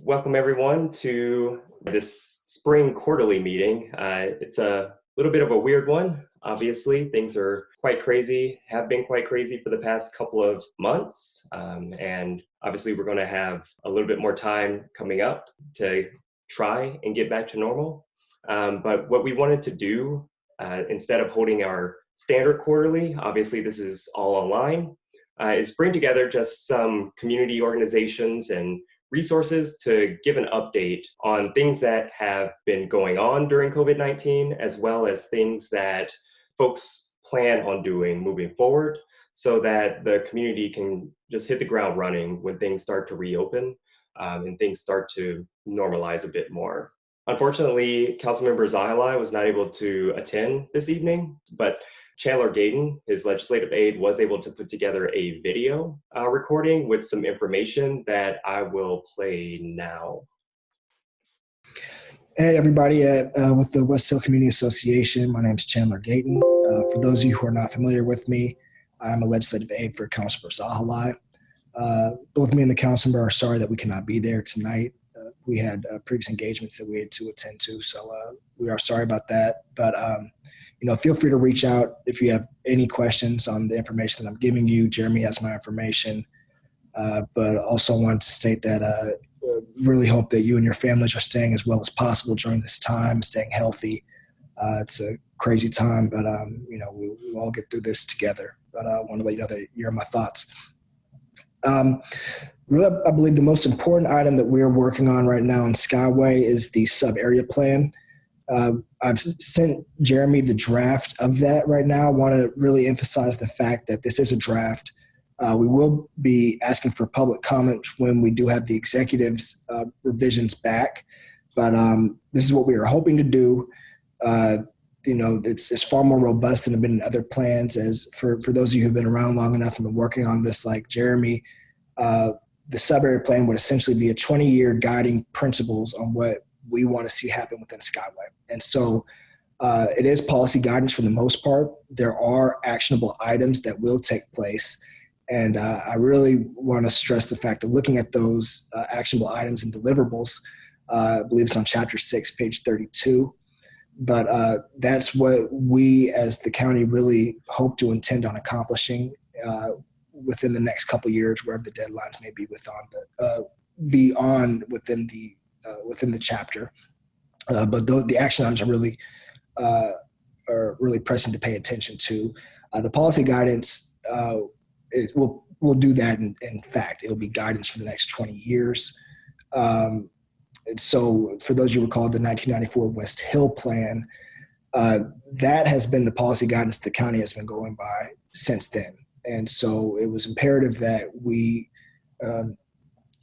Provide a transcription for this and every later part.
Welcome everyone to this spring quarterly meeting. It's a little bit of a weird one. Obviously, things are quite crazy, have been quite crazy for the past couple of months. And obviously we're going to have a little bit more time coming up to try and get back to normal. But what we wanted to do, instead of holding our standard quarterly, obviously this is all online, is bring together just some community organizations and resources to give an update on things that have been going on during COVID-19, as well as things that folks plan on doing moving forward, so that the community can just hit the ground running when things start to reopen and things start to normalize a bit more. Unfortunately, Councilmember Zahilay was not able to attend this evening, but Chandler Gayton, his legislative aide, was able to put together a video recording with some information that I will play now. Hey everybody, with the West Hill Community Association, my name is Chandler Gayton. For those of you who are not familiar with me, I'm a legislative aide for Councilmember Zahilay. Both me and the Councilmember are sorry that we cannot be there tonight. We had previous engagements that we had to attend to, so we are sorry about that. But feel free to reach out if you have any questions on the information that I'm giving you. Girmay has my information, but also wanted to state that really hope that you and your families are staying as well as possible during this time, staying healthy. It's a crazy time, but we'll all get through this together. But I want to let you know that you're my thoughts. Really, I believe the most important item that we're working on right now in Skyway is the sub-area plan. I've sent Girmay the draft of that right now. I want to really emphasize the fact that this is a draft. We will be asking for public comment when we do have the executive's revisions back. But this is what we are hoping to do. It's far more robust than have been in other plans. As for those of you who've been around long enough and been working on this like Girmay, the sub-area plan would essentially be a 20-year guiding principles on what we want to see happen within Skyway. And so it is policy guidance for the most part. There are actionable items that will take place. And I really want to stress the fact that looking at those actionable items and deliverables, I believe it's on chapter 6, page 32. But that's what we as the county really hope to intend on accomplishing within the next couple of years, wherever the deadlines may be within the chapter. But the action items are really pressing to pay attention to. The policy guidance we'll do that. In fact, it'll be guidance for the next 20 years. And so for those you recall, the 1994 West Hill plan, that has been the policy guidance the county has been going by since then. And so it was imperative that we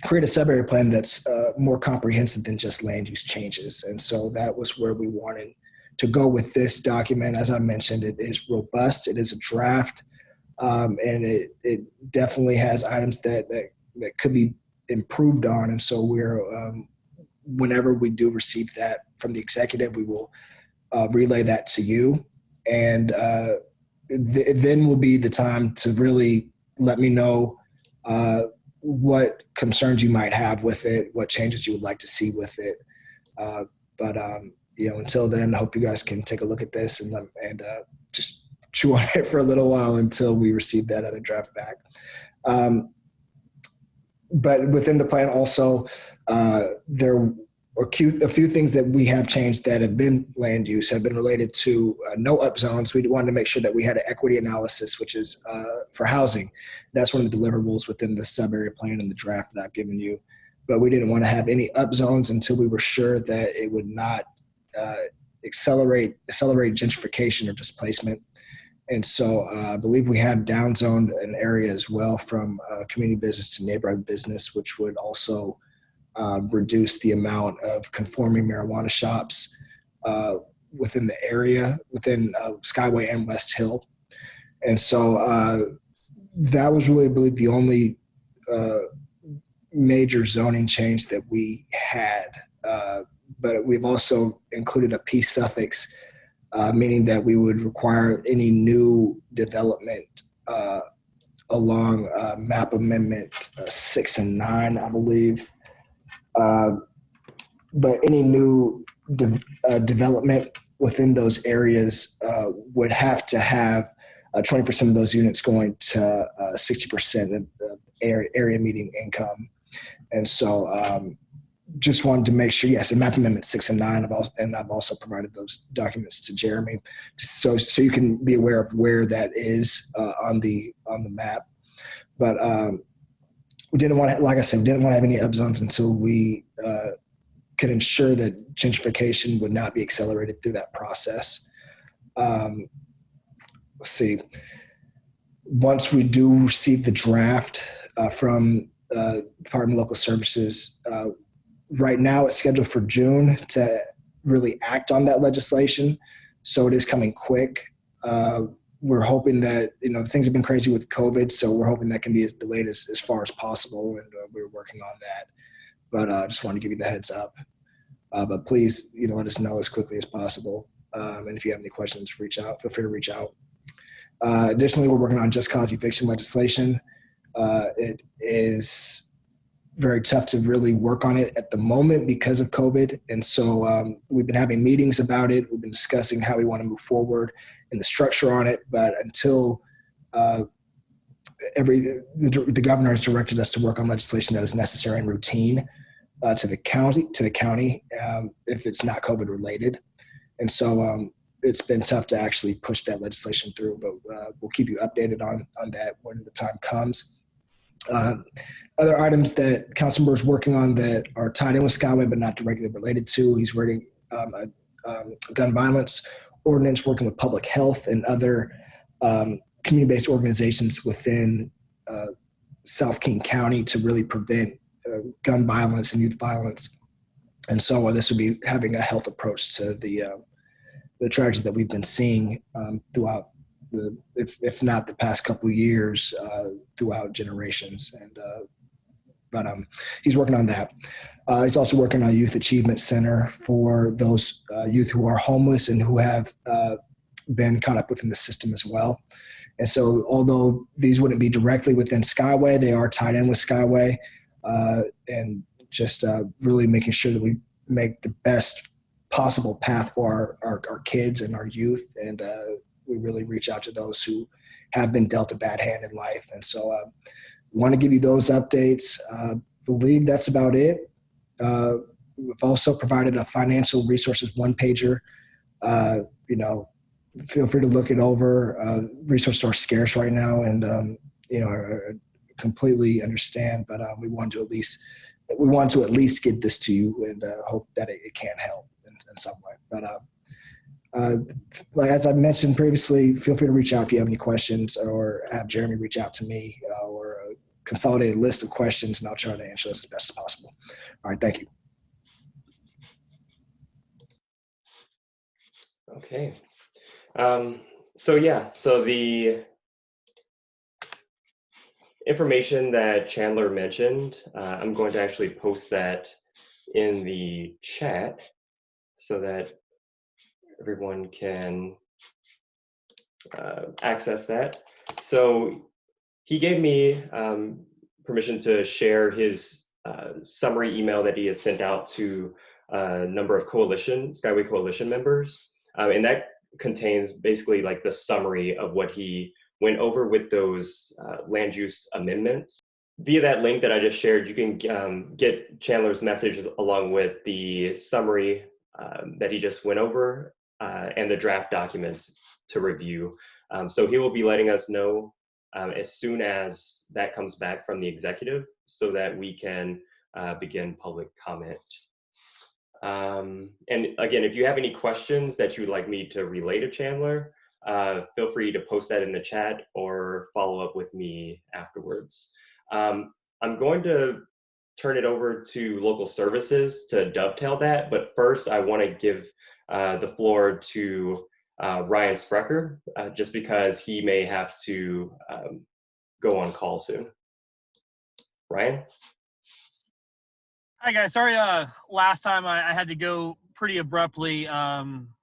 create a sub-area plan that's more comprehensive than just land use changes. And so that was where we wanted to go with this document. As I mentioned, it is robust. It is a draft. And it definitely has items that could be improved on. And so whenever we do receive that from the executive, we will relay that to you. And then will be the time to really let me know what concerns you might have with it, what changes you would like to see with it. But until then, I hope you guys can take a look at this and just chew on it for a little while until we receive that other draft back. But within the plan also, there are a few things that we have changed that have been land use, have been related to no-up zones. We wanted to make sure that we had an equity analysis, which is for housing. That's one of the deliverables within the sub-area plan and the draft that I've given you. But we didn't want to have any up zones until we were sure that it would not accelerate gentrification or displacement. And so I believe we have downzoned an area as well from community business to neighborhood business, which would also reduce the amount of conforming marijuana shops within the area, within Skyway and West Hill. And so that was really, I believe, the only major zoning change that we had. But we've also included a P suffix, meaning that we would require any new development along map amendment 6 and 9, I believe. But any new development within those areas would have to have 20% of those units going to 60% of area median income. And so just wanted to make sure, yes, in map amendment 6 and 9, I've also provided those documents to Jeremy, so you can be aware of where that is on the map. But we didn't want to, like I said, we didn't want to have any zones until we could ensure that gentrification would not be accelerated through that process. Let's see. Once we do receive the draft from Department of Local Services, right now it's scheduled for June to really act on that legislation. So it is coming quick. We're hoping that, things have been crazy with COVID, so we're hoping that can be as delayed as far as possible, and we're working on that. But I just wanted to give you the heads up. But please, let us know as quickly as possible. And if you have any questions, feel free to reach out. Additionally, we're working on just cause eviction legislation. It is very tough to really work on it at the moment because of COVID. And so we've been having meetings about it. We've been discussing how we want to move forward and the structure on it. But until the governor has directed us to work on legislation that is necessary and routine to the county if it's not COVID related. And so it's been tough to actually push that legislation through, but we'll keep you updated on that when the time comes. Other items that Councilmember is working on that are tied in with Skyway but not directly related to, he's writing a gun violence ordinance, working with public health and other community-based organizations within South King County to really prevent gun violence and youth violence. And so this would be having a health approach to the tragedy that we've been seeing throughout if not the past couple of years, throughout generations. And but he's working on that. He's also working on a youth achievement center for those youth who are homeless and who have been caught up within the system as well. And so although these wouldn't be directly within Skyway, they are tied in with Skyway, and just really making sure that we make the best possible path for our kids and our youth. And we really reach out to those who have been dealt a bad hand in life. And so want to give you those updates. Believe that's about it. We've also provided a financial resources one-pager. Feel free to look it over. Resources are scarce right now, and I completely understand, but we want to at least get this to you, and hope that it can help in some way. But like as I mentioned previously, feel free to reach out if you have any questions, or have Jeremy reach out to me, or a consolidated list of questions, and I'll try to answer those as best as possible. All right, thank you. Okay. So the information that Chandler mentioned, I'm going to actually post that in the chat so that everyone can access that. So he gave me permission to share his summary email that he has sent out to a number of Skyway Coalition members. And that contains basically like the summary of what he went over with those land use amendments. Via that link that I just shared, you can get Chandler's messages along with the summary that he just went over and the draft documents to review. So he will be letting us know as soon as that comes back from the executive so that we can begin public comment. And again, if you have any questions that you would like me to relay to Chandler, feel free to post that in the chat or follow up with me afterwards. I'm going to turn it over to local services to dovetail that, but first I want to give the floor to Ryan Sprecher, just because he may have to go on call soon. Ryan? Hi guys, sorry last time I had to go pretty abruptly.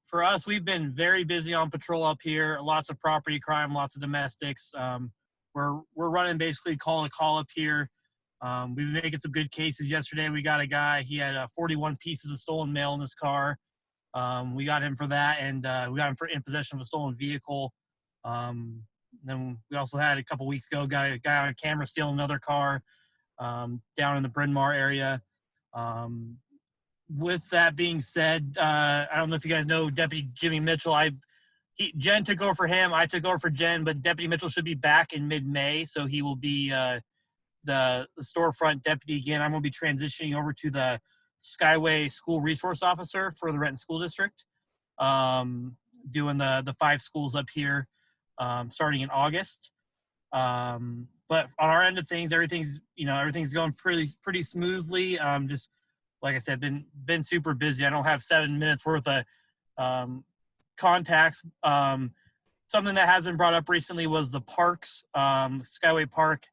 For us, we've been very busy on patrol up here, lots of property crime, lots of domestics. We're running basically call to call up here. We've been making some good cases. Yesterday, we got a guy, he had 41 pieces of stolen mail in his car. We got him for that, and we got him for in possession of a stolen vehicle. Then we also had a couple weeks ago, got a guy on camera stealing another car down in the Bryn Mawr area. With that being said, I don't know if you guys know Deputy Jimmy Mitchell. Jen took over for him. I took over for Jen, but Deputy Mitchell should be back in mid-May, so he will be the storefront deputy again. I'm going to be transitioning over to the Skyway school resource officer for the Renton School District, doing the 5 schools up here starting in August. But on our end of things, everything's going pretty smoothly. Just like I said, been super busy. I don't have 7 minutes worth of contacts. Something that has been brought up recently was the parks, Skyway Park.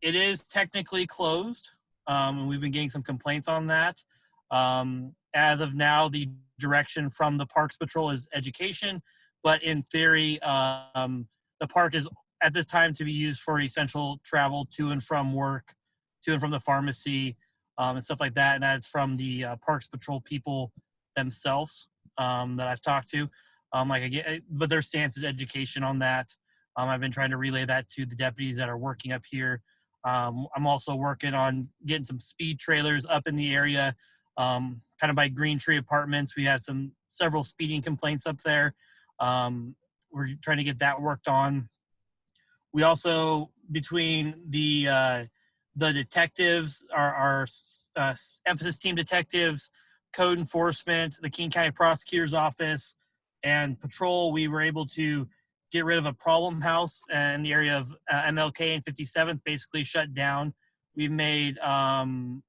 It is technically closed, and we've been getting some complaints on that. As of now, the direction from the Parks Patrol is education, but in theory, the park is at this time to be used for essential travel to and from work, to and from the pharmacy, and stuff like that. And that's from the Parks Patrol people themselves that I've talked to. But their stance is education on that. I've been trying to relay that to the deputies that are working up here. I'm also working on getting some speed trailers up in the area, kind of by Green Tree Apartments. We had several speeding complaints up there. We're trying to get that worked on. We also, between the detectives, our emphasis team detectives, code enforcement, the King County Prosecutor's Office, and patrol, we were able to get rid of a problem house in the area of MLK and 57th, basically shut down. We've made an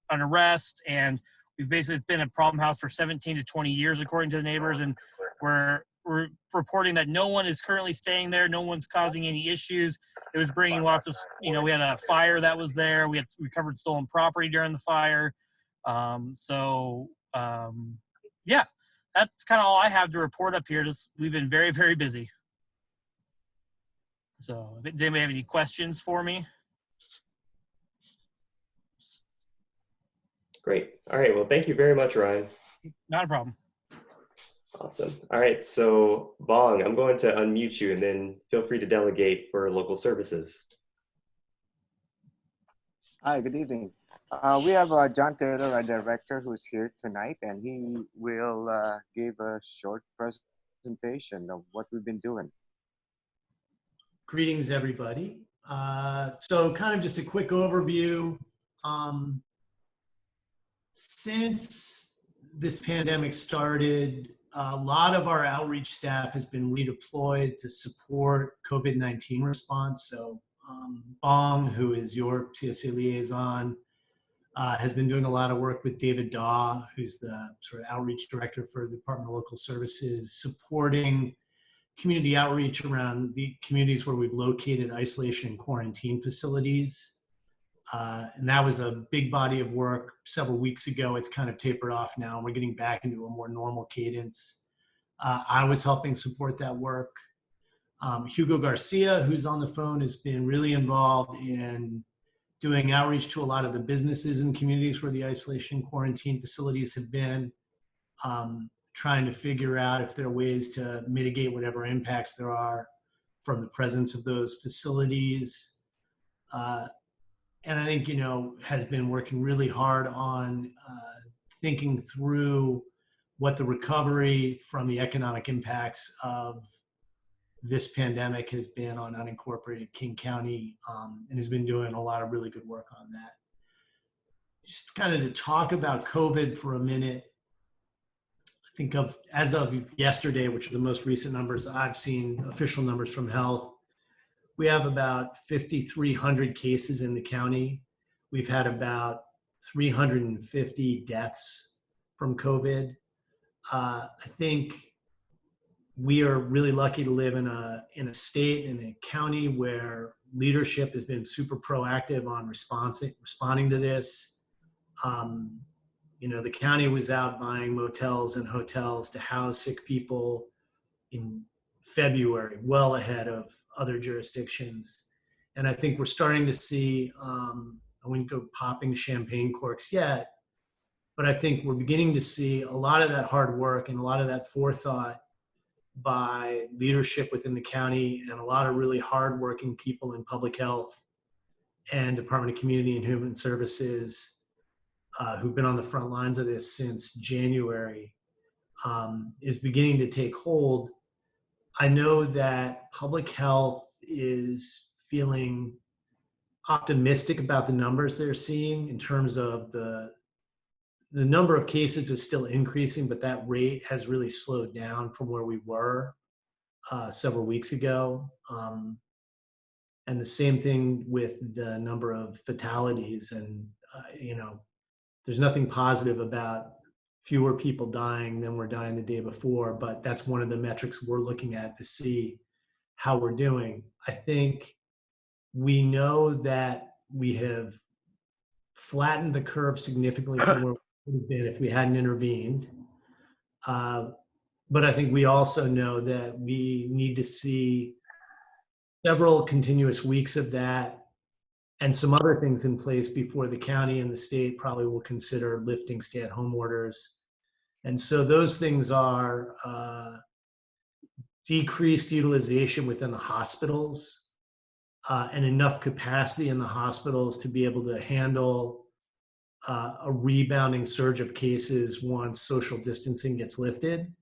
arrest, and it's been a problem house for 17 to 20 years, according to the neighbors, and we're reporting that no one is currently staying there. No one's causing any issues. It was bringing lots of, we had a fire that was there. We recovered stolen property during the fire. Yeah. That's kind of all I have to report up here. We've been very, very busy. So, does anybody have any questions for me? Great. All right. Well, thank you very much, Ryan. Not a problem. Awesome. All right. So, Bong, I'm going to unmute you and then feel free to delegate for local services. Hi, good evening. We have John Taylor, our director, who's here tonight, and he will give a short presentation of what we've been doing. Greetings, everybody. So kind of just a quick overview. Since this pandemic started, a lot of our outreach staff has been redeployed to support COVID-19 response. So Bong, who is your CSA liaison, has been doing a lot of work with David Daw, who's the sort of outreach director for the Department of Local Services, supporting community outreach around the communities where we've located isolation and quarantine facilities. And that was a big body of work several weeks ago. It's kind of tapered off now, and we're getting back into a more normal cadence. I was helping support that work. Hugo Garcia, who's on the phone, has been really involved in doing outreach to a lot of the businesses and communities where the isolation quarantine facilities have been, trying to figure out if there are ways to mitigate whatever impacts there are from the presence of those facilities. And I think, has been working really hard on thinking through what the recovery from the economic impacts of this pandemic has been on unincorporated King County, and has been doing a lot of really good work on that. Just kind of to talk about COVID for a minute, I think as of yesterday, which are the most recent numbers I've seen, official numbers from health, we have about 5,300 cases in the county. We've had about 350 deaths from COVID. I think we are really lucky to live in a state, in a county where leadership has been super proactive on responding to this. The county was out buying motels and hotels to house sick people in February, well ahead of other jurisdictions. And I think we're starting to see, I wouldn't go popping champagne corks yet, but I think we're beginning to see a lot of that hard work and a lot of that forethought by leadership within the county and a lot of really hardworking people in public health and Department of Community and Human Services who've been on the front lines of this since January is beginning to take hold. I know that public health is feeling optimistic about the numbers they're seeing in terms of the number of cases is still increasing, but that rate has really slowed down from where we were several weeks ago. And the same thing with the number of fatalities. And, there's nothing positive about fewer people dying than were dying the day before, but that's one of the metrics we're looking at to see how we're doing. I think we know that we have flattened the curve significantly from where we would have been if we hadn't intervened. But I think we also know that we need to see several continuous weeks of that and some other things in place before the county and the state probably will consider lifting stay-at-home orders. And so those things are decreased utilization within the hospitals and enough capacity in the hospitals to be able to handle a rebounding surge of cases once social distancing gets lifted.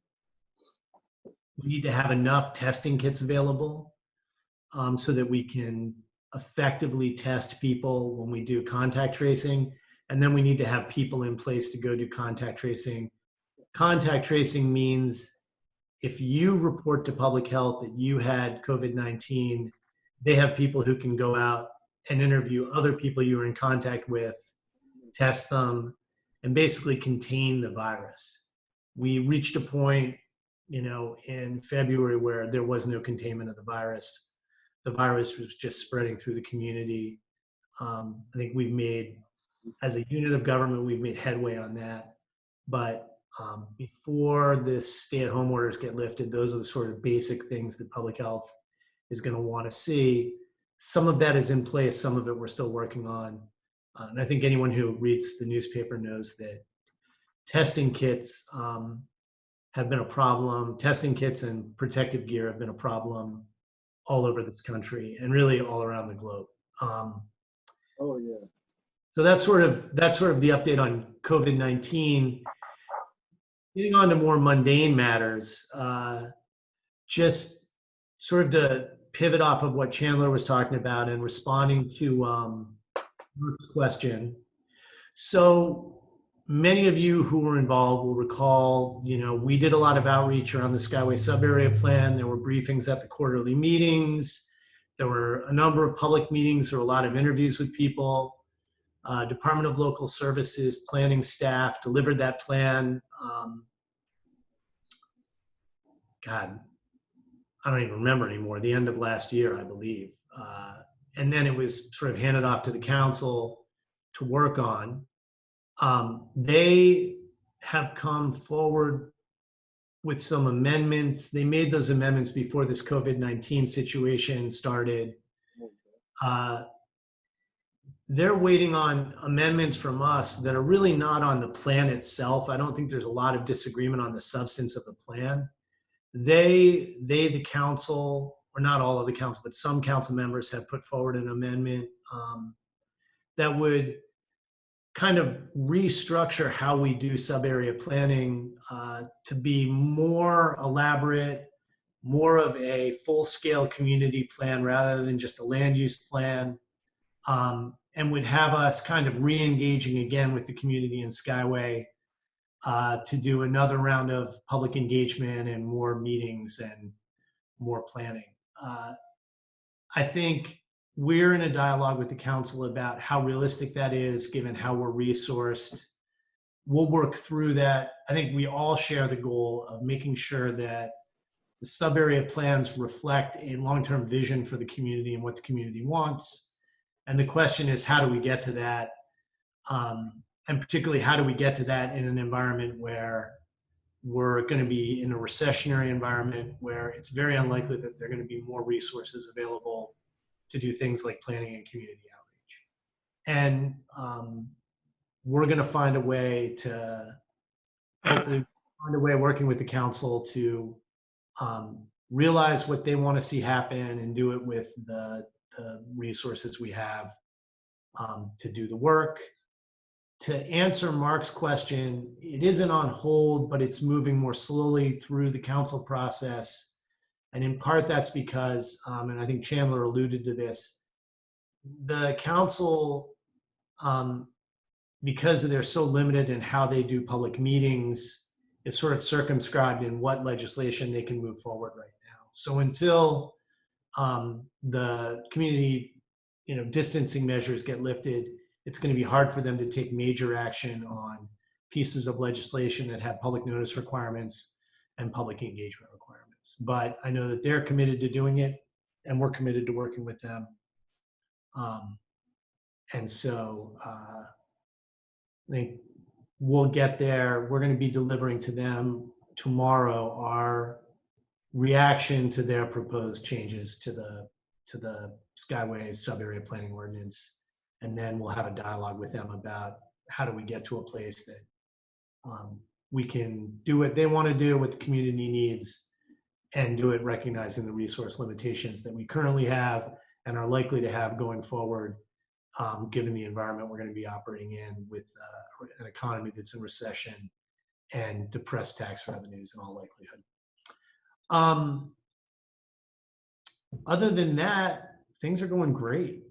We need to have enough testing kits available so that we can effectively test people when we do contact tracing. And then we need to have people in place to go do contact tracing. Contact tracing means if you report to public health that you had COVID-19, they have people who can go out and interview other people you were in contact with, test them, and basically contain the virus. We reached a point, in February where there was no containment of the virus. The virus was just spreading through the community. I think we've made, as a unit of government, we've made headway on that. But before this stay-at-home orders get lifted, those are the sort of basic things that public health is going to want to see. Some of that is in place. Some of it we're still working on. And I think anyone who reads the newspaper knows that testing kits have been a problem. Testing kits and protective gear have been a problem all over this country and really all around the globe. Oh yeah. So that's sort of the update on COVID-19. Getting on to more mundane matters, just sort of to pivot off of what Chandler was talking about and responding to Ruth's question. So many of you who were involved will recall, we did a lot of outreach around the Skyway sub-area plan. There were briefings at the quarterly meetings. There were a number of public meetings. There were a lot of interviews with people. Department of Local Services planning staff delivered that plan. God, I don't even remember anymore, the end of last year, I believe. And then it was sort of handed off to the council to work on. They have come forward with some amendments. They made those amendments before this COVID-19 situation started. They're waiting on amendments from us that are really not on the plan itself. I don't think there's a lot of disagreement on the substance of the plan. The council, or not all of the council, but some council members have put forward an amendment that would kind of restructure how we do sub-area planning to be more elaborate, more of a full-scale community plan rather than just a land use plan, and would have us kind of re-engaging again with the community in Skyway to do another round of public engagement and more meetings and more planning. I think we're in a dialogue with the council about how realistic that is, given how we're resourced. We'll work through that. I think we all share the goal of making sure that the sub-area plans reflect a long-term vision for the community and what the community wants. And the question is, how do we get to that? And particularly, how do we get to that in an environment where we're going to be in a recessionary environment where it's very unlikely that there are going to be more resources available to do things like planning and community outreach. And we're going to find a way to, hopefully, find a way of working with the council to realize what they want to see happen and do it with the resources we have to do the work. To answer Mark's question, it isn't on hold, but it's moving more slowly through the council process. And in part that's because, and I think Chandler alluded to this, the council, because they're so limited in how they do public meetings, is sort of circumscribed in what legislation they can move forward right now. So until the community, distancing measures get lifted, it's going to be hard for them to take major action on pieces of legislation that have public notice requirements and public engagement requirements. But I know that they're committed to doing it, and we're committed to working with them. And so I think we'll get there. We're going to be delivering to them tomorrow our reaction to their proposed changes to the Skyway sub-area planning ordinance. And then we'll have a dialogue with them about how do we get to a place that we can do what they want to do, what the community needs, and do it recognizing the resource limitations that we currently have and are likely to have going forward, given the environment we're going to be operating in with an economy that's in recession and depressed tax revenues in all likelihood. Other than that, things are going great.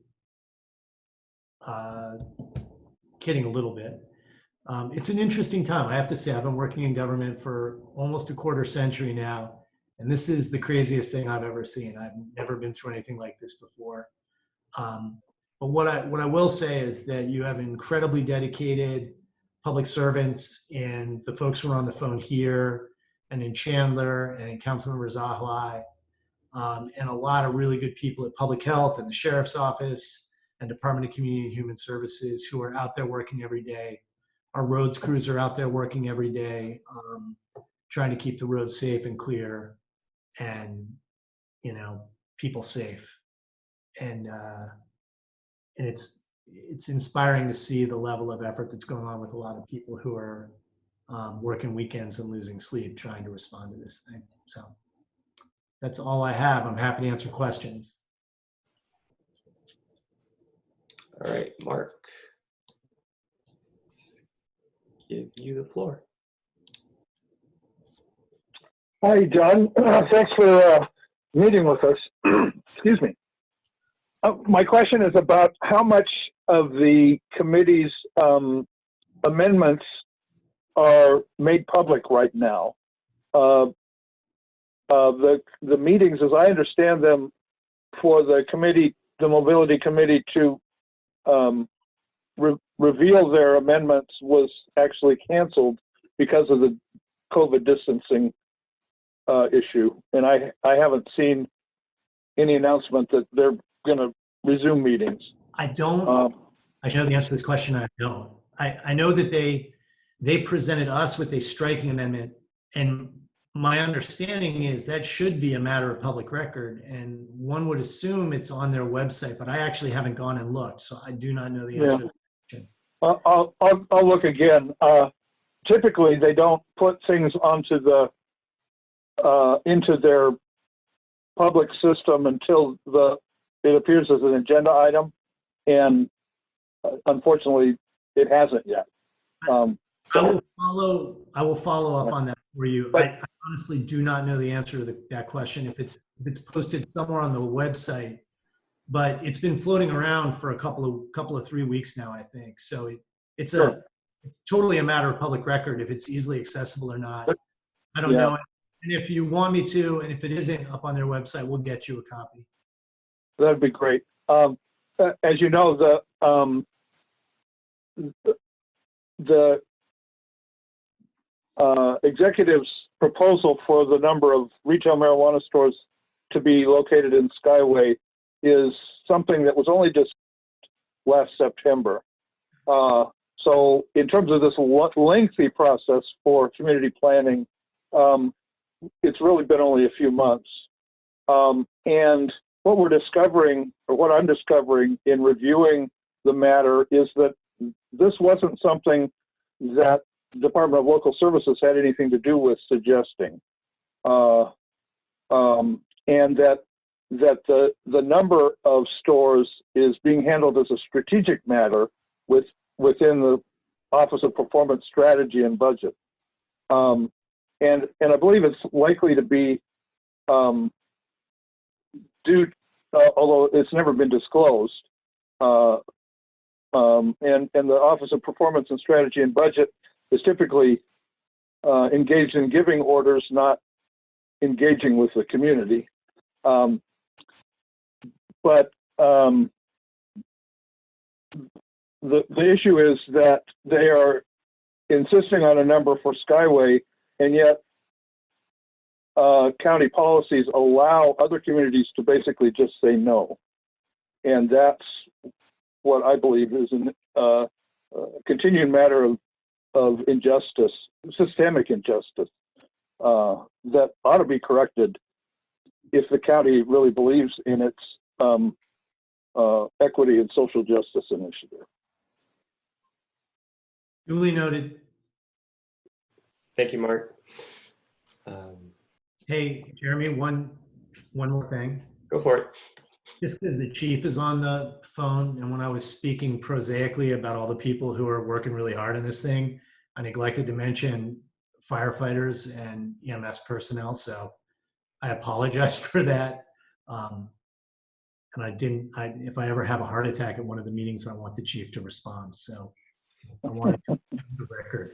Kidding a little bit. It's an interesting time. I have to say, I've been working in government for almost a quarter century now, and this is the craziest thing I've ever seen. I've never been through anything like this before. But what I will say is that you have incredibly dedicated public servants, and the folks who are on the phone here, and in Chandler, and in Councilmember Zahilay, and a lot of really good people at Public Health and the Sheriff's Office and Department of Community and Human Services who are out there working every day. Our roads crews are out there working every day, trying to keep the roads safe and clear, and people safe. And it's inspiring to see the level of effort that's going on with a lot of people who are working weekends and losing sleep trying to respond to this thing. So that's all I have. I'm happy to answer questions. All right, Mark, give you the floor. Hi, John. Thanks for meeting with us. Excuse me. My question is about how much of the committee's amendments are made public right now. The meetings, as I understand them, for the committee, the mobility committee, to reveal their amendments was actually canceled because of the COVID distancing issue. And I haven't seen any announcement that they're going to resume meetings. I don't. I know the answer to this question. I don't. I know that they presented us with a striking amendment, and my understanding is that should be a matter of public record, and one would assume it's on their website, but I actually haven't gone and looked, so I do not know the answer to the question. I'll look again. Typically, they don't put things onto the into their public system until it appears as an agenda item, and unfortunately, it hasn't yet. I will follow up on that for you. I honestly do not know the answer to that question. If it's posted somewhere on the website, but it's been floating around for a couple of 3 weeks now, I think. So it's totally a matter of public record if it's easily accessible or not. I don't know. And if you want me to, and if it isn't up on their website, we'll get you a copy. That'd be great. As you know, the executive's proposal for the number of retail marijuana stores to be located in Skyway is something that was only just last September. So in terms of this lengthy process for community planning, it's really been only a few months. And what we're discovering, or what I'm discovering in reviewing the matter, is that this wasn't something that the Department of Local Services had anything to do with suggesting, and that the number of stores is being handled as a strategic matter within the Office of Performance Strategy and Budget, and I believe it's likely to be due, although it's never been disclosed, and the Office of Performance and Strategy and Budget is typically engaged in giving orders, not engaging with the community. But the issue is that they are insisting on a number for Skyway, and yet county policies allow other communities to basically just say no. And that's what I believe is a continuing matter of injustice, systemic injustice, that ought to be corrected if the county really believes in its equity and social justice initiative. Duly noted. Thank you, Mark. Hey, Jeremy, one more thing. Go for it. Just because the chief is on the phone, and when I was speaking prosaically about all the people who are working really hard on this thing, I neglected to mention firefighters and EMS personnel. So I apologize for that. And if I ever have a heart attack at one of the meetings, I want the chief to respond. So I wanted to make the record.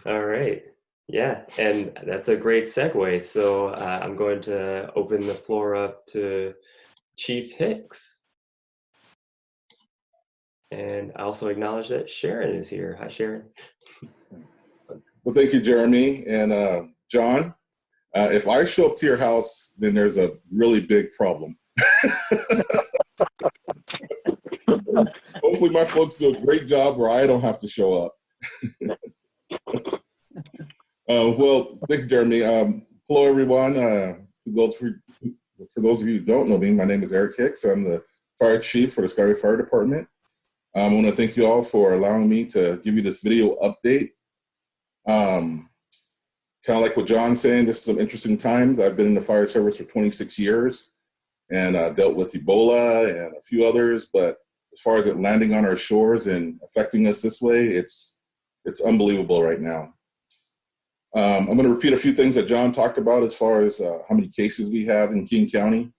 All right. Yeah, and that's a great segue. So I'm going to open the floor up to Chief Hicks. And I also acknowledge that Sharon is here. Hi, Sharon. Well, thank you, Jeremy. And John, if I show up to your house, then there's a really big problem. Hopefully my folks do a great job where I don't have to show up. Well, thank you, Jeremy. Hello, everyone. For those of you who don't know me, my name is Eric Hicks. I'm the fire chief for the Skyway Fire Department. I want to thank you all for allowing me to give you this video update. Kind of like what John's saying, this is some interesting times. I've been in the fire service for 26 years and dealt with Ebola and a few others, but as far as it landing on our shores and affecting us this way, it's unbelievable right now. I'm going to repeat a few things that John talked about as far as how many cases we have in King County.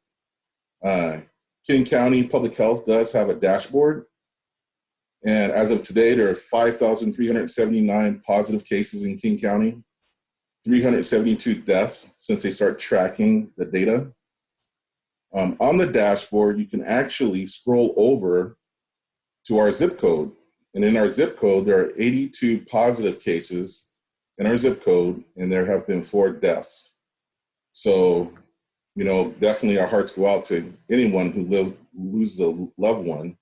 King County Public Health does have a dashboard. And as of today, there are 5,379 positive cases in King County, 372 deaths since they start tracking the data. On the dashboard, you can actually scroll over to our zip code. And in our zip code, there are 82 positive cases in our zip code, and there have been 4 deaths. So, definitely our hearts go out to anyone who loses a loved one.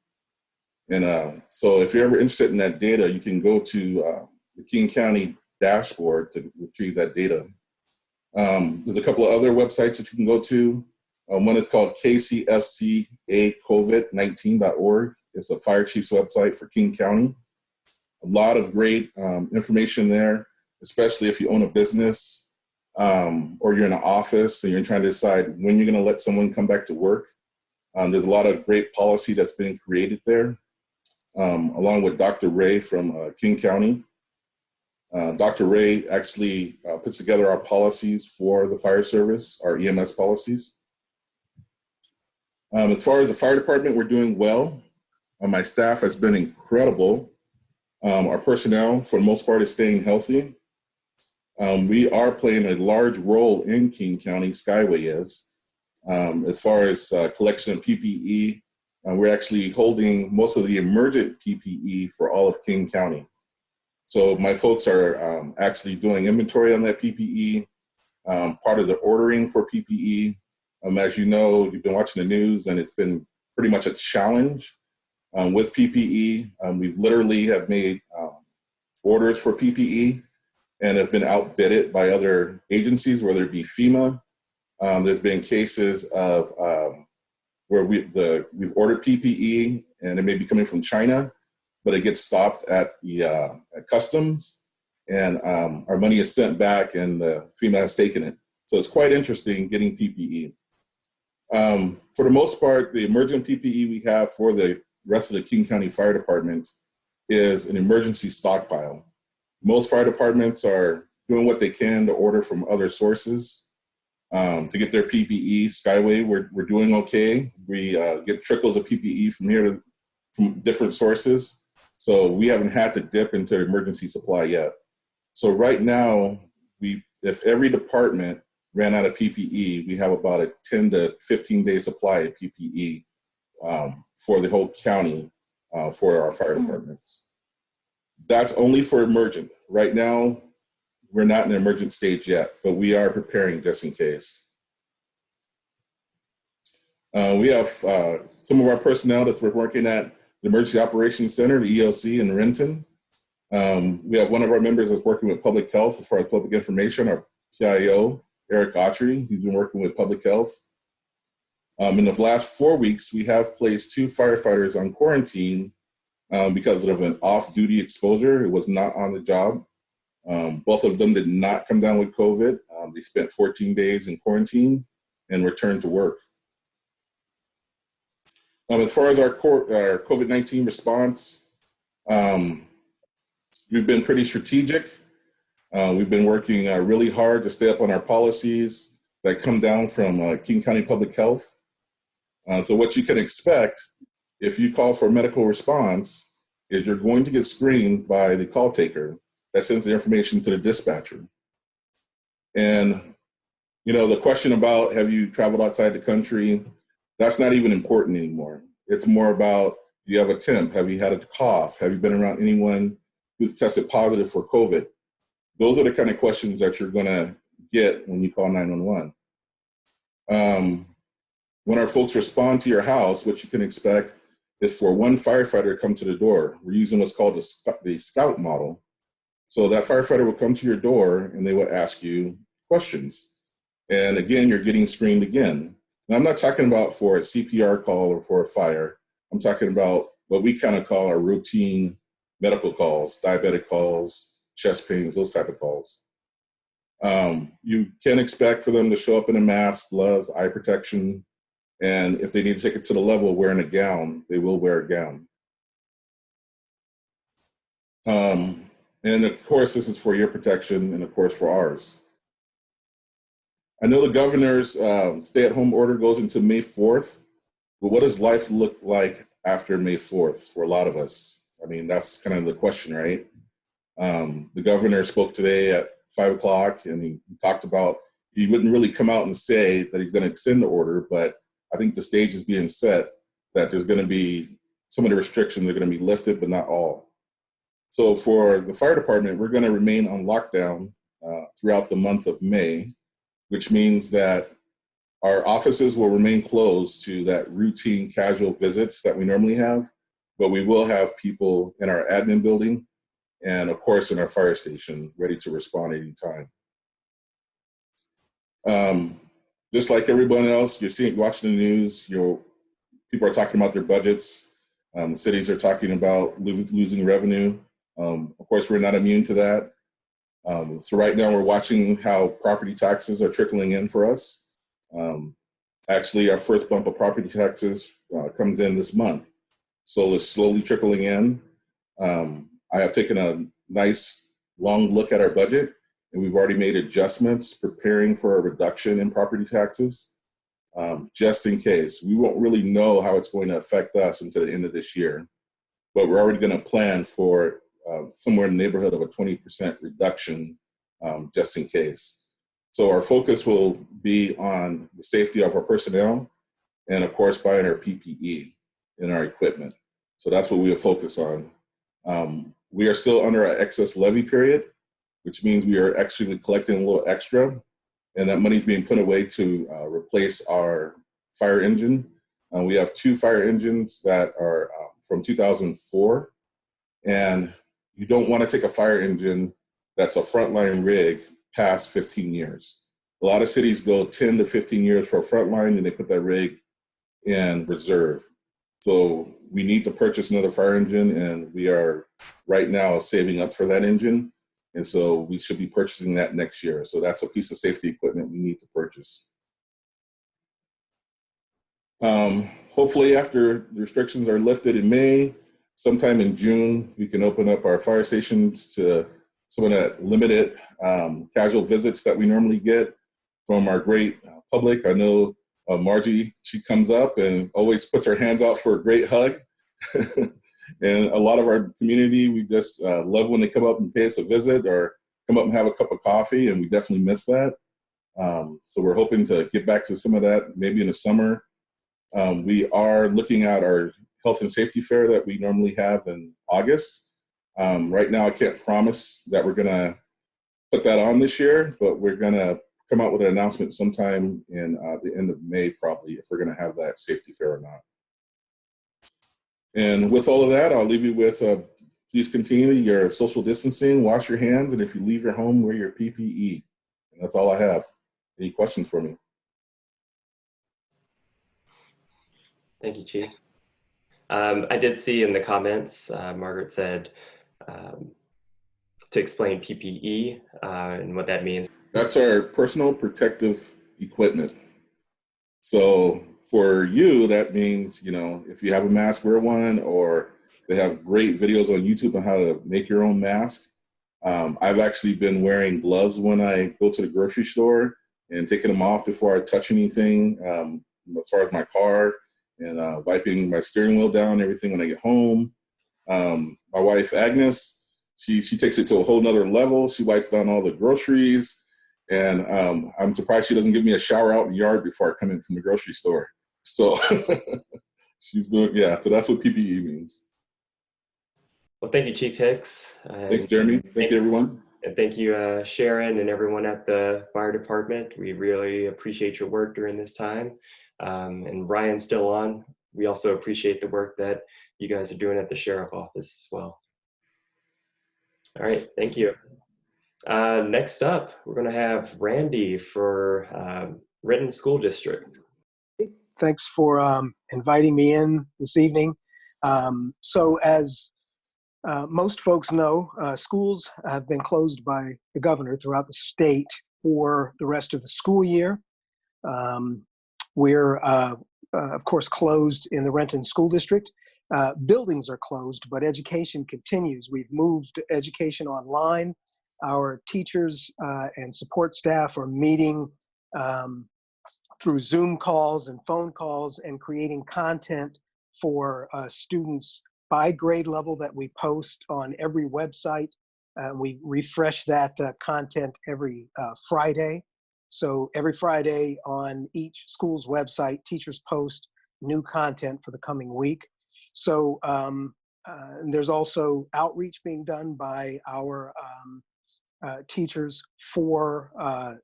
And so if you're ever interested in that data, you can go to the King County dashboard to retrieve that data. There's a couple of other websites that you can go to. One is called kcfcacovid19.org. It's a fire chief's website for King County. A lot of great information there, especially if you own a business or you're in an office and you're trying to decide when you're going to let someone come back to work. There's a lot of great policy that's been created there, along with Dr. Ray from King County. Dr. Ray actually puts together our policies for the fire service, our EMS policies. As far as the fire department, we're doing well. My staff has been incredible. Our personnel, for the most part, is staying healthy. We are playing a large role in King County, Skyway is. As far as collection of PPE, we're actually holding most of the emergent PPE for all of King County. So my folks are actually doing inventory on that PPE, part of the ordering for PPE. As you know, you've been watching the news, and it's been pretty much a challenge with PPE. We've literally have made orders for PPE and have been outbidded by other agencies, whether it be FEMA, There's been cases of where we've ordered PPE and it may be coming from China, but it gets stopped at the at customs, and our money is sent back, and FEMA has taken it. So it's quite interesting getting PPE. For the most part, the emergent PPE we have for the rest of the King County Fire Department is an emergency stockpile. Most fire departments are doing what they can to order from other sources to get their PPE. Skyway, we're doing okay. We get trickles of PPE from different sources. So we haven't had to dip into emergency supply yet. So right now, if every department ran out of PPE, we have about a 10 to 15 day supply of PPE for the whole county for our fire departments. That's only for emergent. Right now, we're not in an emergent stage yet, but we are preparing just in case. We have some of our personnel that's working at the Emergency Operations Center, the EOC in Renton. We have one of our members that's working with public health as far as public information, our PIO, Eric Autry. He's been working with public health. In the last 4 weeks, we have placed 2 firefighters on quarantine because of an off-duty exposure. It was not on the job. Both of them did not come down with COVID. They spent 14 days in quarantine and returned to work. As far as our COVID-19 response, we've been pretty strategic. We've been working really hard to stay up on our policies that come down from King County Public Health. So what you can expect if you call for a medical response is you're going to get screened by the call taker that sends the information to the dispatcher. And, the question about have you traveled outside the country, that's not even important anymore. It's more about, do you have a temp? Have you had a cough? Have you been around anyone who's tested positive for COVID? Those are the kind of questions that you're going to get when you call 911. When our folks respond to your house, what you can expect is for one firefighter to come to the door. We're using what's called the scout model. So that firefighter will come to your door and they will ask you questions. And again, you're getting screened again. And I'm not talking about for a CPR call or for a fire. I'm talking about what we kind of call our routine medical calls, diabetic calls, chest pains, those type of calls. You can expect for them to show up in a mask, gloves, eye protection, and if they need to take it to the level of wearing a gown, they will wear a gown. And of course, this is for your protection and of course for ours. I know the governor's stay-at-home order goes into May 4th, but what does life look like after May 4th for a lot of us? I mean, that's kind of the question, right? The governor spoke today at 5 o'clock and he talked about, he wouldn't really come out and say that he's going to extend the order, but I think the stage is being set that there's going to be, some of the restrictions are going to be lifted, but not all. So for the fire department, we're going to remain on lockdown throughout the month of May, which means that our offices will remain closed to that routine casual visits that we normally have, but we will have people in our admin building and of course in our fire station ready to respond anytime. Just like everyone else, you're watching the news, people are talking about their budgets. Cities are talking about losing revenue. Of course, we're not immune to that. So right now we're watching how property taxes are trickling in for us. Actually, our first bump of property taxes comes in this month. So it's slowly trickling in. I have taken a nice long look at our budget, and we've already made adjustments preparing for a reduction in property taxes, just in case. We won't really know how it's going to affect us until the end of this year, but we're already going to plan for somewhere in the neighborhood of a 20% reduction, just in case. So our focus will be on the safety of our personnel and, of course, buying our PPE and our equipment. So that's what we will focus on. We are still under our excess levy period, which means we are actually collecting a little extra, and that money is being put away to replace our fire engine. We have 2 fire engines that are from 2004, and you don't want to take a fire engine that's a frontline rig past 15 years. A lot of cities go 10 to 15 years for a frontline, and they put that rig in reserve. So we need to purchase another fire engine, and we are right now saving up for that engine. And so we should be purchasing that next year. So that's a piece of safety equipment we need to purchase. Hopefully after the restrictions are lifted in May, sometime in June, we can open up our fire stations to some of that limited casual visits that we normally get from our great public. I know Margie, she comes up and always puts her hands out for a great hug. And a lot of our community, we just love when they come up and pay us a visit or come up and have a cup of coffee, and we definitely miss that. So we're hoping to get back to some of that maybe in the summer. We are looking at our health and safety fair that we normally have in August. Right now, I can't promise that we're going to put that on this year, but we're going to come out with an announcement sometime in the end of May, probably, if we're going to have that safety fair or not. And with all of that, I'll leave you with please continue your social distancing, wash your hands, and if you leave your home, wear your PPE. And that's all I have. Any questions for me? Thank you, Chief. I did see in the comments, Margaret said to explain PPE and what that means. That's our personal protective equipment. So for you, that means, you know, if you have a mask, wear one, or they have great videos on YouTube on how to make your own mask. I've actually been wearing gloves when I go to the grocery store and taking them off before I touch anything as far as my car, and wiping my steering wheel down, everything when I get home. My wife, Agnes, she takes it to a whole nother level. She wipes down all the groceries. And I'm surprised she doesn't give me a shower out in the yard before I come in from the grocery store. So she's doing, yeah, so that's what PPE means. Well, thank you, Chief Hicks. Thanks, Jeremy. Thank you, everyone. And thank you, Sharon, and everyone at the fire department. We really appreciate your work during this time. And Ryan's still on. We also appreciate the work that you guys are doing at the sheriff office as well. All right, thank you. Next up, we're going to have Randy for Renton School District. Thanks for inviting me in this evening. So as most folks know, schools have been closed by the governor throughout the state for the rest of the school year. We're, of course, closed in the Renton School District. Buildings are closed, but education continues. We've moved education online. Our teachers and support staff are meeting through Zoom calls and phone calls and creating content for students by grade level that we post on every website. We refresh that content every Friday. So every Friday on each school's website, teachers post new content for the coming week. So there's also outreach being done by our teachers for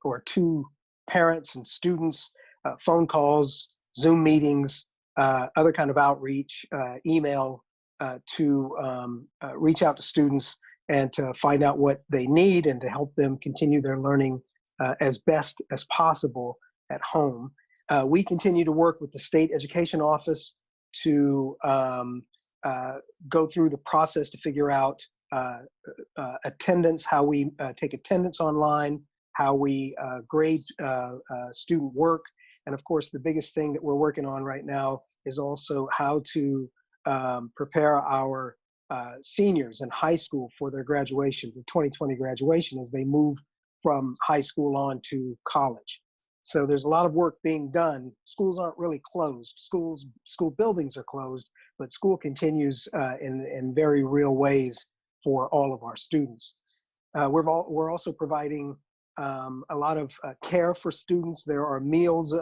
or to parents and students, phone calls, Zoom meetings, other kind of outreach, email to reach out to students and to find out what they need and to help them continue their learning as best as possible at home. We continue to work with the state education office to go through the process to figure out attendance, how we take attendance online, how we grade student work. And of course, the biggest thing that we're working on right now is also how to prepare our seniors in high school for their graduation, the 2020 graduation, as they move from high school on to college. So there's a lot of work being done. Schools aren't really closed. School buildings are closed, but school continues in very real ways for all of our students. We're also providing a lot of care for students. There are meals,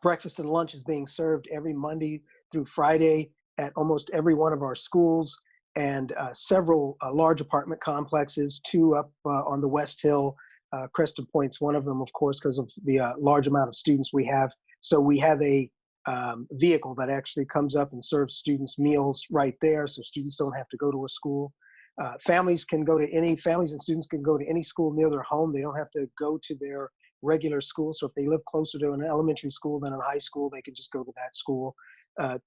breakfast and lunch is being served every Monday through Friday at almost every one of our schools, and several large apartment complexes, 2 up on the West Hill. Creston Point's one of them, of course, because of the large amount of students we have. So we have a vehicle that actually comes up and serves students meals right there, so students don't have to go to a school. Families and students can go to any school near their home. They don't have to go to their regular school. So if they live closer to an elementary school than a high school, they can just go to that school hang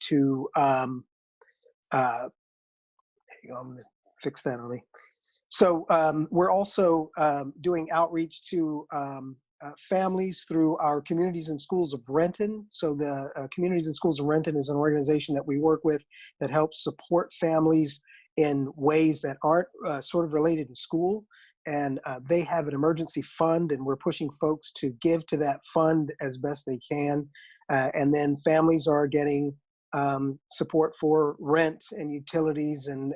on, I'm gonna fix that on me. So we're also doing outreach to families through our Communities and Schools of Renton. So the Communities and Schools of Renton is an organization that we work with that helps support families in ways that aren't sort of related to school. And they have an emergency fund, and we're pushing folks to give to that fund as best they can. And then families are getting support for rent and utilities and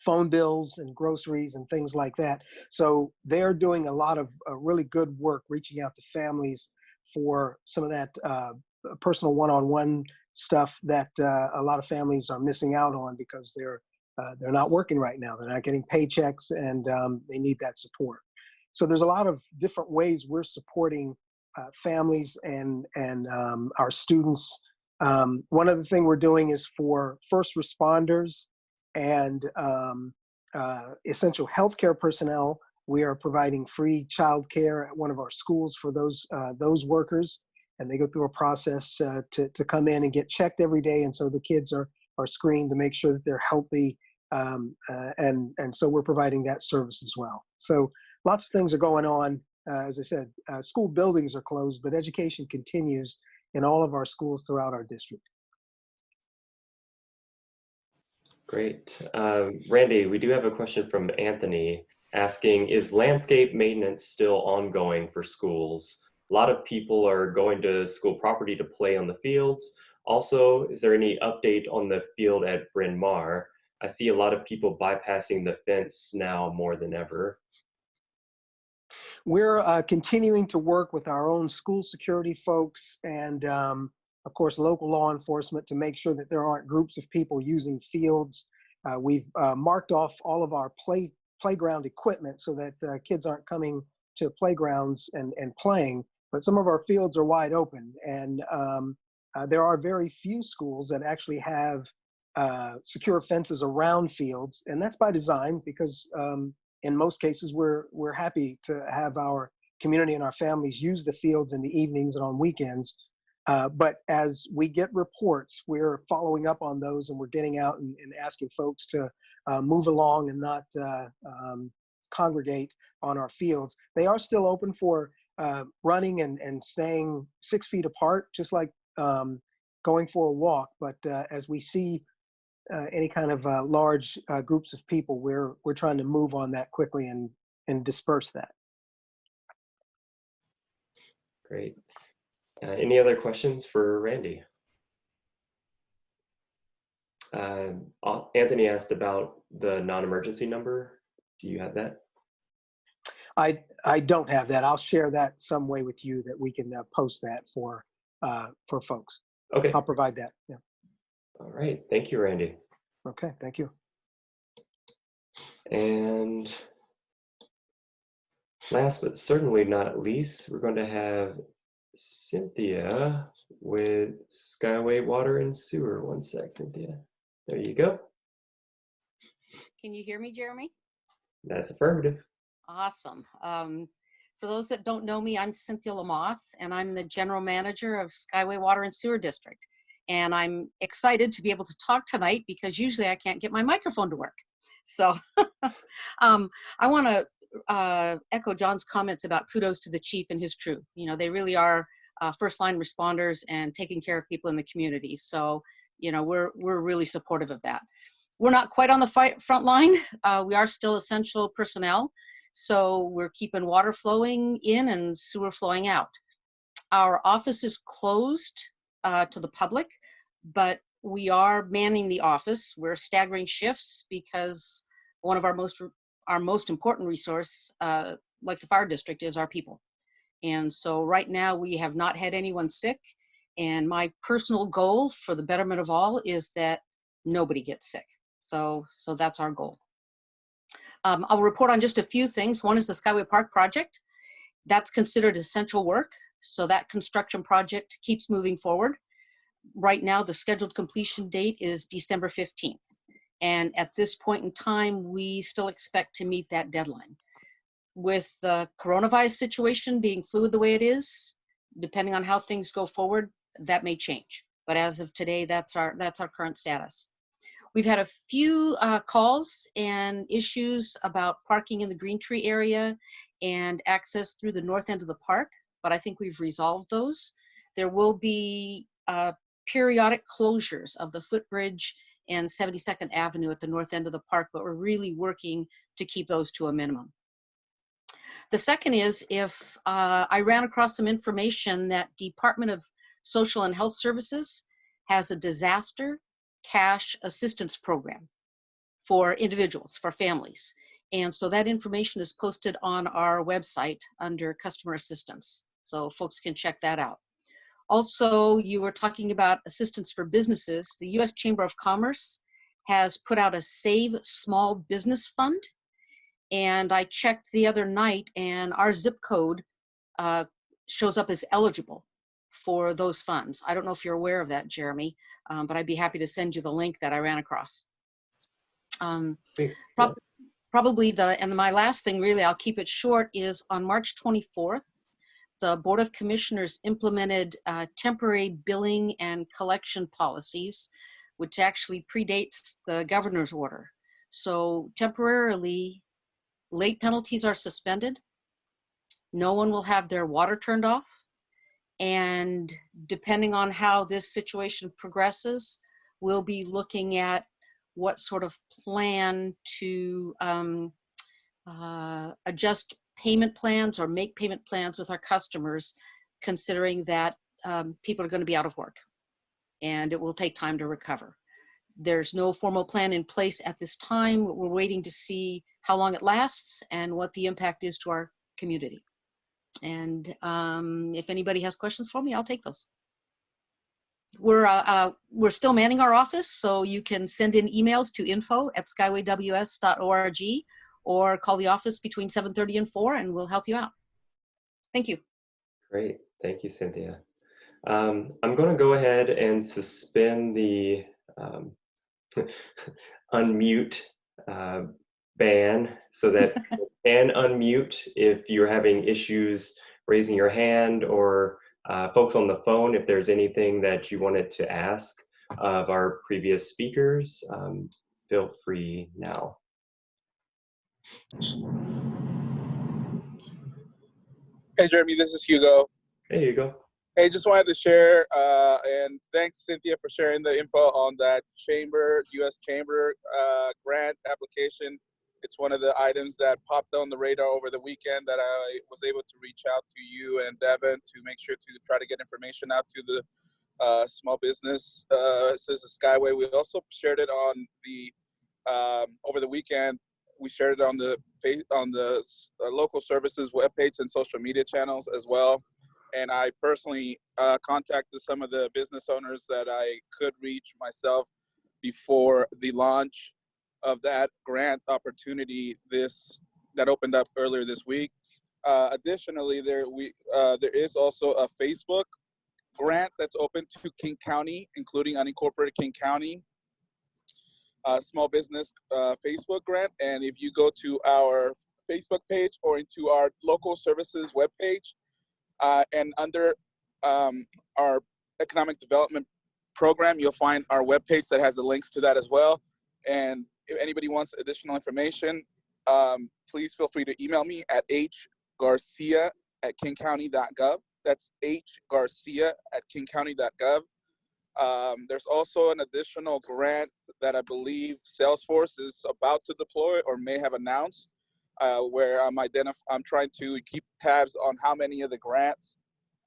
phone bills and groceries and things like that. So they're doing a lot of really good work reaching out to families for some of that personal one-on-one stuff that a lot of families are missing out on because they're not working right now. They're not getting paychecks, and they need that support. So there's a lot of different ways we're supporting families and our students. One other thing we're doing is for first responders and essential healthcare personnel. We are providing free childcare at one of our schools for those workers, and they go through a process to come in and get checked every day. And so the kids are screened to make sure that they're healthy, and so we're providing that service as well. So lots of things are going on. As I said, school buildings are closed, but education continues in all of our schools throughout our district. Great. Randy, we do have a question from Anthony asking, is landscape maintenance still ongoing for schools? A lot of people are going to school property to play on the fields. Also, is there any update on the field at Bryn Mawr? I see a lot of people bypassing the fence now more than ever. We're continuing to work with our own school security folks and, of course, local law enforcement to make sure that there aren't groups of people using fields. We've marked off all of our playground equipment so that kids aren't coming to playgrounds and playing, but some of our fields are wide open. And there are very few schools that actually have secure fences around fields, and that's by design because in most cases, we're happy to have our community and our families use the fields in the evenings and on weekends. But as we get reports, we're following up on those, and we're getting out and asking folks to move along and not congregate on our fields. They are still open for running and staying 6 feet apart, just like going for a walk. But as we see any kind of large groups of people, we're trying to move on that quickly and disperse that. Great. Any other questions for Randy? Anthony asked about the non-emergency number. Do you have that? I don't have that. I'll share that some way with you that we can post that for folks. Okay. I'll provide that. Yeah. All right. Thank you, Randy. Okay. Thank you. And last but certainly not least, we're going to have Cynthia with Skyway Water and Sewer. One sec, Cynthia. There you go. Can you hear me, Jeremy? That's affirmative. Awesome. For those that don't know me, I'm Cynthia Lamothe, and I'm the General Manager of Skyway Water and Sewer District. And I'm excited to be able to talk tonight because usually I can't get my microphone to work. So I want to echo John's comments about kudos to the chief and his crew. You know, they really are first line responders and taking care of people in the community. So, you know, we're really supportive of that. We're not quite on the front line. We are still essential personnel. So we're keeping water flowing in and sewer flowing out. Our office is closed to the public, but we are manning the office. We're staggering shifts because one of our most important resource, like the fire district, is our people. And so right now we have not had anyone sick. And my personal goal for the betterment of all is that nobody gets sick. So that's our goal. I'll report on just a few things. One is the Skyway Park project. That's considered essential work. So that construction project keeps moving forward. Right now, the scheduled completion date is December 15th. And at this point in time, we still expect to meet that deadline. with the coronavirus situation being fluid the way it is, depending on how things go forward, that may change. But as of today, that's our current status. We've had a few calls and issues about parking in the Green Tree area and access through the north end of the park, but I think we've resolved those. There will be periodic closures of the footbridge and 72nd Avenue at the north end of the park, but we're really working to keep those to a minimum. The second is, if I ran across some information that Department of Social and Health Services has a disaster cash assistance program for individuals, for families. And so that information is posted on our website under customer assistance. So folks can check that out. Also, you were talking about assistance for businesses. The U.S. Chamber of Commerce has put out a Save Small Business Fund. And I checked the other night, and our zip code shows up as eligible for those funds. I don't know if you're aware of that, Jeremy, but I'd be happy to send you the link that I ran across. Probably my last thing, really, I'll keep it short, is on March 24th, the Board of Commissioners implemented temporary billing and collection policies, which actually predates the governor's order. So temporarily, late penalties are suspended. No one will have their water turned off. And depending on how this situation progresses, we'll be looking at what sort of plan to adjust payment plans or make payment plans with our customers, considering that people are going to be out of work and it will take time to recover. There's no formal plan in place at this time. We're waiting to see how long it lasts and what the impact is to our community. And if anybody has questions for me, I'll take those. We're still manning our office, so you can send in emails to info@skywayws.org or call the office between 7:30 and 4, and we'll help you out. Thank you. Great. Thank you, Cynthia. I'm going to go ahead and suspend the unmute ban so that you can unmute if you're having issues raising your hand, or folks on the phone, if there's anything that you wanted to ask of our previous speakers, feel free now. Hey, Jeremy, this is Hugo. Hey, Hugo. Hey, just wanted to share, and thanks, Cynthia, for sharing the info on that U.S. Chamber grant application. It's one of the items that popped on the radar over the weekend that I was able to reach out to you and Devin to make sure to try to get information out to the small business. It says the Skyway. We also shared it on the over the weekend. We shared it on the local services webpage and social media channels as well. And I personally contacted some of the business owners that I could reach myself before the launch of that grant opportunity that opened up earlier this week. Additionally, there is also a Facebook grant that's open to King County, including unincorporated King County. Small business Facebook grant. And if you go to our Facebook page or into our local services webpage, and under our economic development program, you'll find our webpage that has the links to that as well. And if anybody wants additional information, please feel free to email me at hgarcia@kingcounty.gov. That's hgarcia@kingcounty.gov. There's also an additional grant that I believe Salesforce is about to deploy or may have announced, where I'm trying to keep tabs on how many of the grants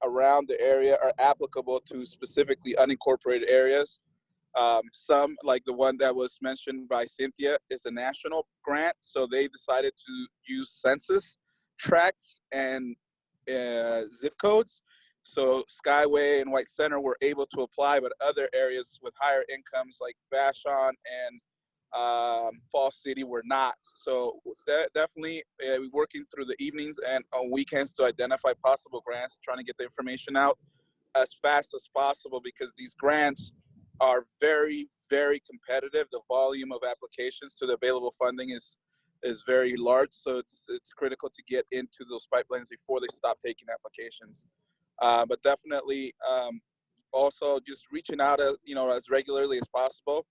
around the area are applicable to specifically unincorporated areas. Some, like the one that was mentioned by Cynthia, is a national grant, so they decided to use census tracts and zip codes. So Skyway and White Center were able to apply, but other areas with higher incomes like Vashon and Falls City were not. So definitely working through the evenings and on weekends to identify possible grants, trying to get the information out as fast as possible, because these grants are very, very competitive. The volume of applications to the available funding is is very large, so it's critical to get into those pipelines before they stop taking applications. But definitely also just reaching out as regularly as possible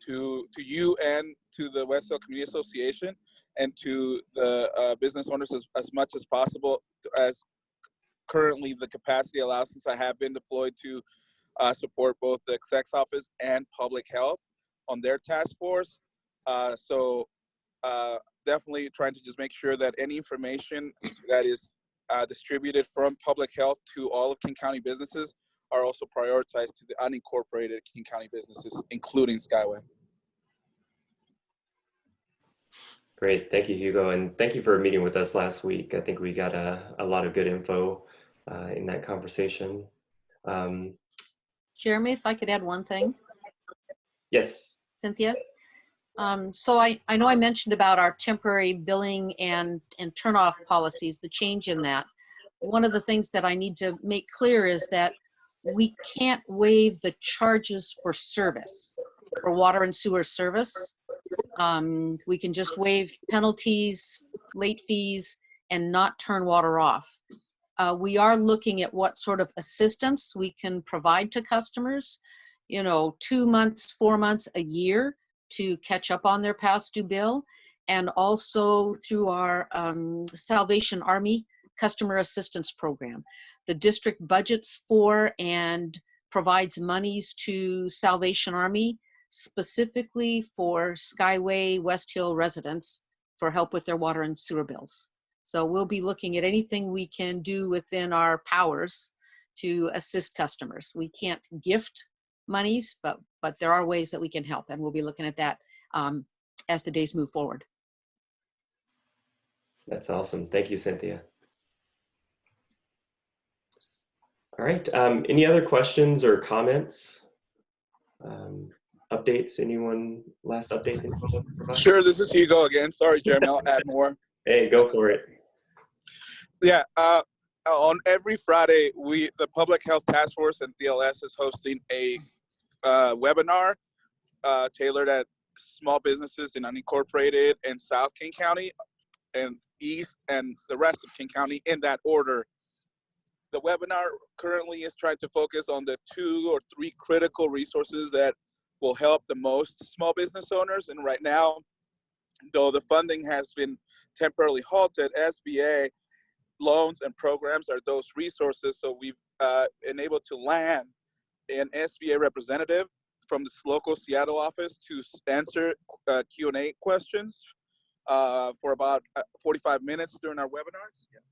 to you and to the West Hill Community Association and to the business owners as much as possible, as currently the capacity allows, since I have been deployed to support both the exec's office and public health on their task force. So definitely trying to just make sure that any information that is distributed from public health to all of King County businesses are also prioritized to the unincorporated King County businesses, including Skyway. Great, thank you, Hugo, and thank you for meeting with us last week. I think we got a lot of good info in that conversation. Jeremy, if I could add one thing. Yes. Cynthia. So I know I mentioned about our temporary billing and turn-off policies, the change in that. One of the things that I need to make clear is that we can't waive the charges for service, for water and sewer service. We can just waive penalties, late fees, and not turn water off. We are looking at what sort of assistance we can provide to customers, 2 months, 4 months, a year, to catch up on their past due bill, and also through our Salvation Army Customer Assistance Program. The district budgets for and provides monies to Salvation Army specifically for Skyway West Hill residents for help with their water and sewer bills. So we'll be looking at anything we can do within our powers to assist customers. We can't gift monies, but there are ways that we can help, and we'll be looking at that as the days move forward. That's awesome. Thank you, Cynthia. All right. Any other questions or comments? Updates? Anyone? Last updates? Anyone wants to provide? Sure. This is Hugo again. Sorry, Jeremy. I'll add more. Hey, go for it. Yeah. On every Friday, the Public Health Task Force and DLS is hosting a webinar tailored at small businesses in unincorporated and South King County and East and the rest of King County in that order. The webinar currently is trying to focus on the 2 or 3 critical resources that will help the most small business owners. And right now, though the funding has been temporarily halted, SBA loans and programs are those resources. So we've been able to land an SBA representative from the local Seattle office to answer Q&A questions for about 45 minutes during our webinars. Yes.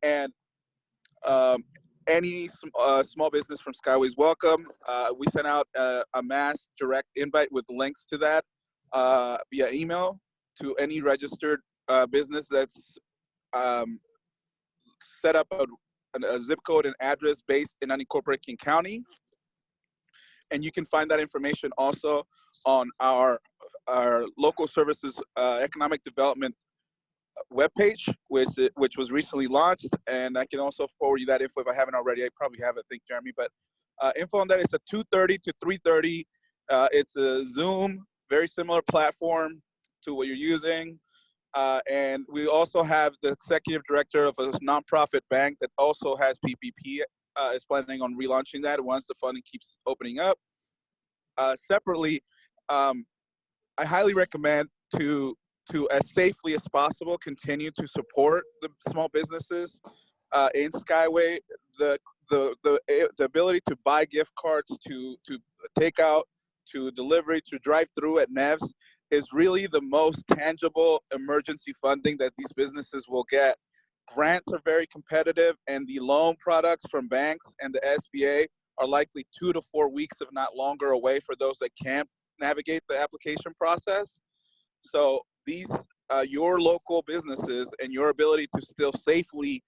And any small business from Skyway is welcome. We sent out a mass direct invite with links to that via email to any registered business that's set up a zip code and address based in unincorporated King County. And you can find that information also on our local services economic development webpage, which was recently launched. And I can also forward you that info if I haven't already. I probably have it, I think, Jeremy. But info on that is at 2:30 to 3:30. It's a Zoom, very similar platform to what you're using. And we also have the executive director of a nonprofit bank that also has PPP, is planning on relaunching that once the funding keeps opening up. Separately, I highly recommend to as safely as possible continue to support the small businesses in Skyway. The ability to buy gift cards, to take out, to delivery, to drive through at Nevs is really the most tangible emergency funding that these businesses will get. Grants are very competitive, and the loan products from banks and the SBA are likely 2 to 4 weeks, if not longer, away for those that can't navigate the application process. So these, your local businesses and your ability to still safely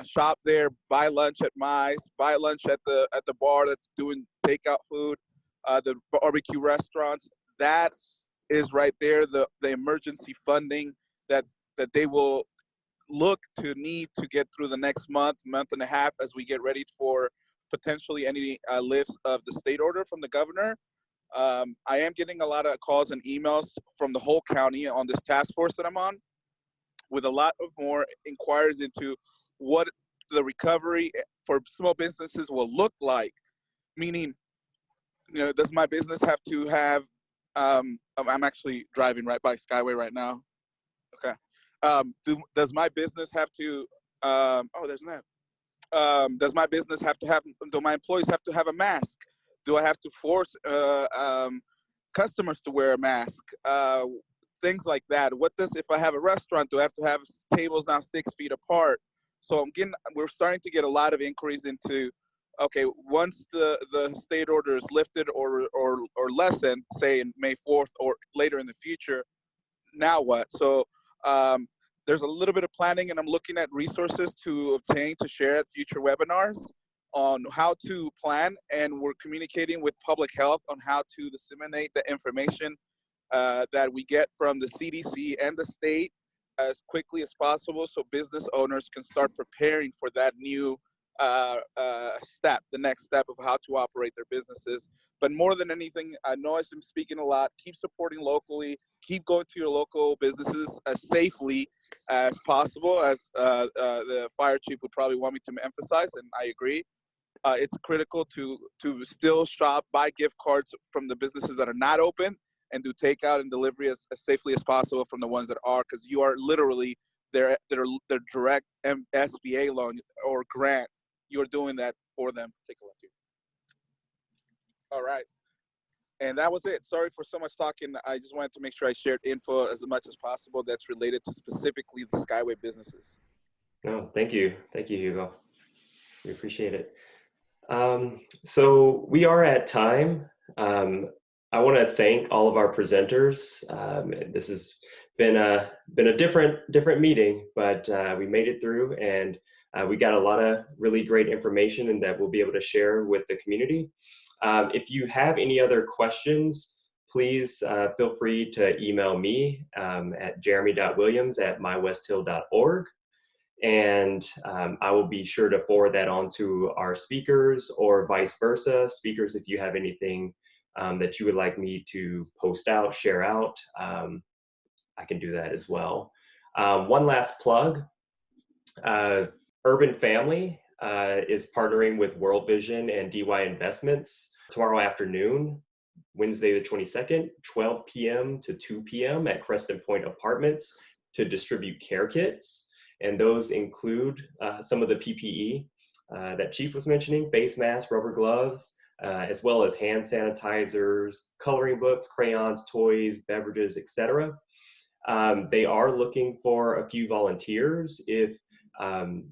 shop there, buy lunch at Mice, buy lunch at the bar that's doing takeout food, the barbecue restaurants, that is right there the emergency funding that they will look to need to get through the next month and a half as we get ready for potentially any lifts of the state order from the governor. I am getting a lot of calls and emails from the whole county on this task force that I'm on, with a lot of more inquiries into what the recovery for small businesses will look like. Meaning, does my business have to have, I'm actually driving right by Skyway right now. Okay. Does my business have to, there's that. Does my business have to have, do my employees have to have a mask? Do I have to force customers to wear a mask? Things like that. What does, if I have a restaurant, do I have to have tables now 6 feet apart? So we're starting to get a lot of inquiries into, okay, once the state order is lifted or lessened, say in May 4th or later in the future, now what? So there's a little bit of planning, and I'm looking at resources to obtain to share at future webinars on how to plan, and we're communicating with public health on how to disseminate the information that we get from the CDC and the state as quickly as possible, so business owners can start preparing for that new step, the next step of how to operate their businesses. But more than anything, I know I'm speaking a lot, keep supporting locally, keep going to your local businesses as safely as possible, as the fire chief would probably want me to emphasize, and I agree. It's critical to still shop, buy gift cards from the businesses that are not open, and do takeout and delivery as safely as possible from the ones that are, because you are literally their direct SBA loan or grant. You're doing that for them. Take a look here. All right. And that was it. Sorry for so much talking. I just wanted to make sure I shared info as much as possible that's related to specifically the Skyway businesses. No, thank you. Thank you, Hugo. We appreciate it. So we are at time. I want to thank all of our presenters. This has been a different meeting, but we made it through, and we got a lot of really great information, and that we'll be able to share with the community. If you have any other questions, please feel free to email me at jeremy.williams@mywesthill.org. And I will be sure to forward that on to our speakers, or vice versa. Speakers, if you have anything that you would like me to post out, share out, I can do that as well. One last plug, Urban Family is partnering with World Vision and DY Investments tomorrow afternoon, Wednesday the 22nd, 12 p.m. to 2 p.m. at Creston Point Apartments to distribute care kits. And those include some of the PPE that Chief was mentioning, face masks, rubber gloves, as well as hand sanitizers, coloring books, crayons, toys, beverages, etc. They are looking for a few volunteers if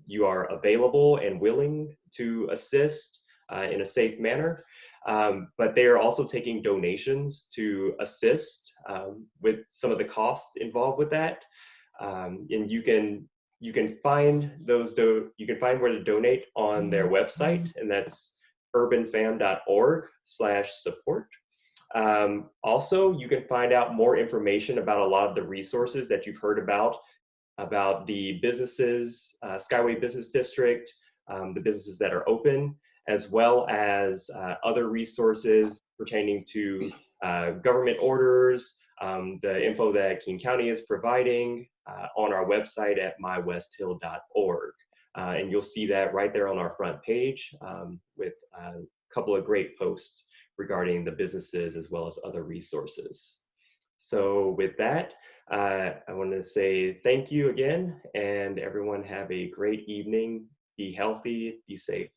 you are available and willing to assist in a safe manner. But they are also taking donations to assist with some of the costs involved with that. And you can find those where to donate on their website, and that's urbanfam.org/support. Also, you can find out more information about a lot of the resources that you've heard about the businesses, Skyway Business District, the businesses that are open, as well as other resources pertaining to government orders, the info that King County is providing on our website at mywesthill.org. And you'll see that right there on our front page with a couple of great posts regarding the businesses as well as other resources. So with that, I want to say thank you again, and everyone have a great evening. Be healthy, be safe.